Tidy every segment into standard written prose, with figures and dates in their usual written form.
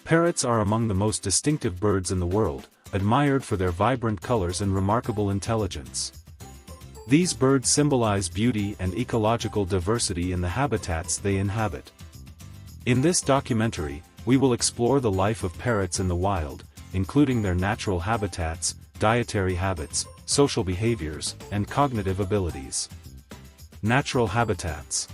Parrots are among the most distinctive birds in the world, admired for their vibrant colors and remarkable intelligence. These birds symbolize beauty and ecological diversity in the habitats they inhabit. In this documentary, we will explore the life of parrots in the wild, including their natural habitats, dietary habits, social behaviors, and cognitive abilities. Natural habitats.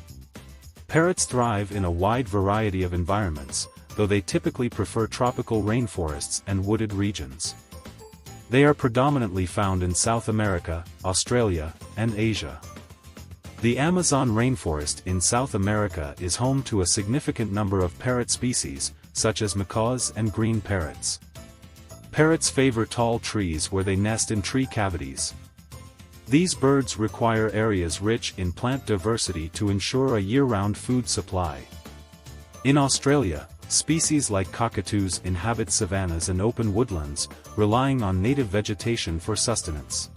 Parrots thrive in a wide variety of environments, though they typically prefer tropical rainforests and wooded regions. They are predominantly found in South America, Australia, and Asia. The Amazon rainforest in South America is home to a significant number of parrot species, such as macaws and green parrots. Parrots favor tall trees where they nest in tree cavities. These birds require areas rich in plant diversity to ensure a year-round food supply. In Australia, species like cockatoos inhabit savannas and open woodlands, relying on native vegetation for sustenance.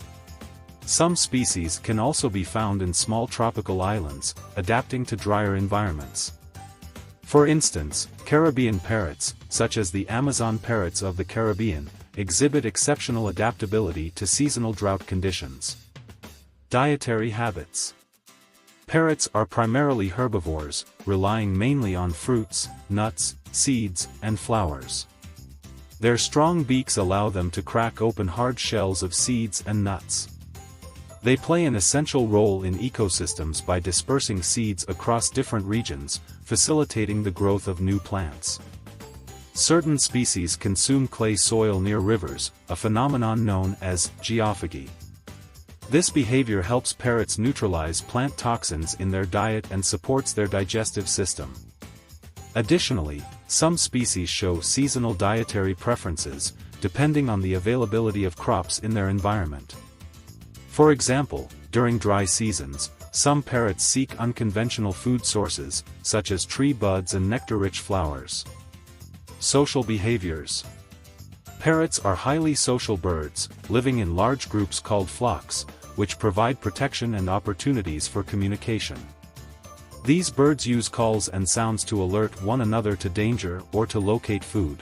Some species can also be found in small tropical islands, adapting to drier environments. For instance, Caribbean parrots, such as the Amazon parrots of the Caribbean, exhibit exceptional adaptability to seasonal drought conditions. Dietary habits. Parrots are primarily herbivores, relying mainly on fruits, nuts, seeds, and flowers. Their strong beaks allow them to crack open hard shells of seeds and nuts. They play an essential role in ecosystems by dispersing seeds across different regions, facilitating the growth of new plants. Certain species consume clay soil near rivers, a phenomenon known as geophagy. This behavior helps parrots neutralize plant toxins in their diet and supports their digestive system. Additionally, some species show seasonal dietary preferences, depending on the availability of crops in their environment. For example, during dry seasons, some parrots seek unconventional food sources, such as tree buds and nectar-rich flowers. Social behaviors. Parrots are highly social birds, living in large groups called flocks, which provide protection and opportunities for communication. These birds use calls and sounds to alert one another to danger or to locate food.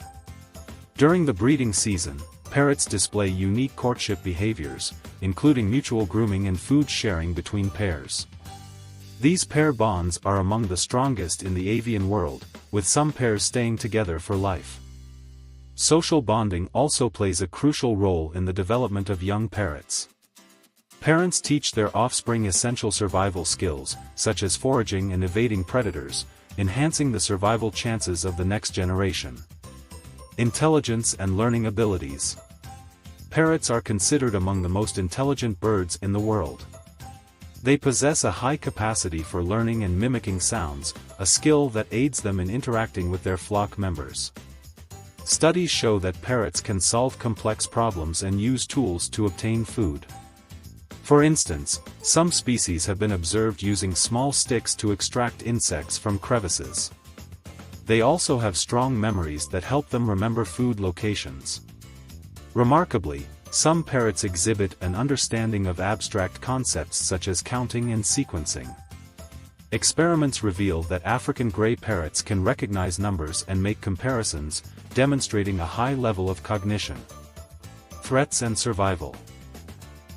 During the breeding season, parrots display unique courtship behaviors, including mutual grooming and food sharing between pairs. These pair bonds are among the strongest in the avian world, with some pairs staying together for life. Social bonding also plays a crucial role in the development of young parrots. Parents teach their offspring essential survival skills, such as foraging and evading predators, enhancing the survival chances of the next generation. Intelligence and learning abilities. Parrots are considered among the most intelligent birds in the world. They possess a high capacity for learning and mimicking sounds, a skill that aids them in interacting with their flock members. Studies show that parrots can solve complex problems and use tools to obtain food. For instance, some species have been observed using small sticks to extract insects from crevices. They also have strong memories that help them remember food locations. Remarkably, some parrots exhibit an understanding of abstract concepts such as counting and sequencing. Experiments reveal that African gray parrots can recognize numbers and make comparisons, demonstrating a high level of cognition. Threats and survival.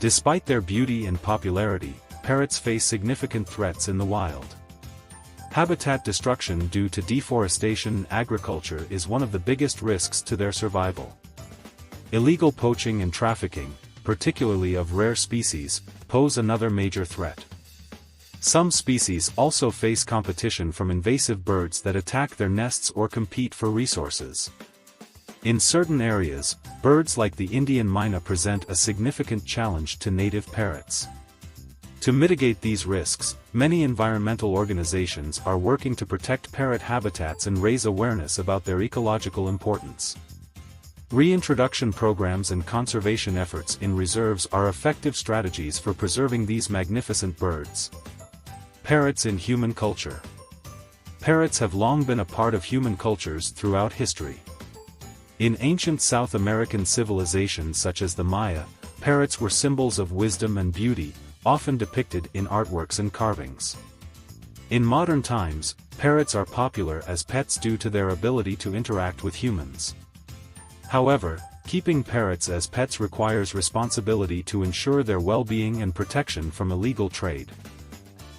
Despite their beauty and popularity, parrots face significant threats in the wild. Habitat destruction due to deforestation and agriculture is one of the biggest risks to their survival. Illegal poaching and trafficking, particularly of rare species, pose another major threat. Some species also face competition from invasive birds that attack their nests or compete for resources. In certain areas, birds like the Indian myna present a significant challenge to native parrots. To mitigate these risks, many environmental organizations are working to protect parrot habitats and raise awareness about their ecological importance. Reintroduction programs and conservation efforts in reserves are effective strategies for preserving these magnificent birds. Parrots in human culture. Parrots have long been a part of human cultures throughout history. In ancient South American civilizations such as the Maya, parrots were symbols of wisdom and beauty, often depicted in artworks and carvings. In modern times, parrots are popular as pets due to their ability to interact with humans. However, keeping parrots as pets requires responsibility to ensure their well-being and protection from illegal trade.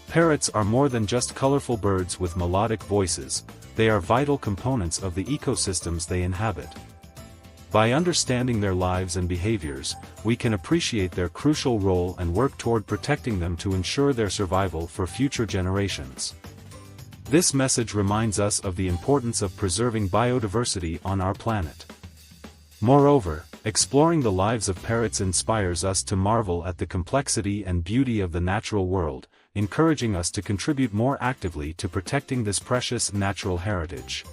Parrots are more than just colorful birds with melodic voices, they are vital components of the ecosystems they inhabit. By understanding their lives and behaviors, we can appreciate their crucial role and work toward protecting them to ensure their survival for future generations. This message reminds us of the importance of preserving biodiversity on our planet. Moreover, exploring the lives of parrots inspires us to marvel at the complexity and beauty of the natural world, encouraging us to contribute more actively to protecting this precious natural heritage.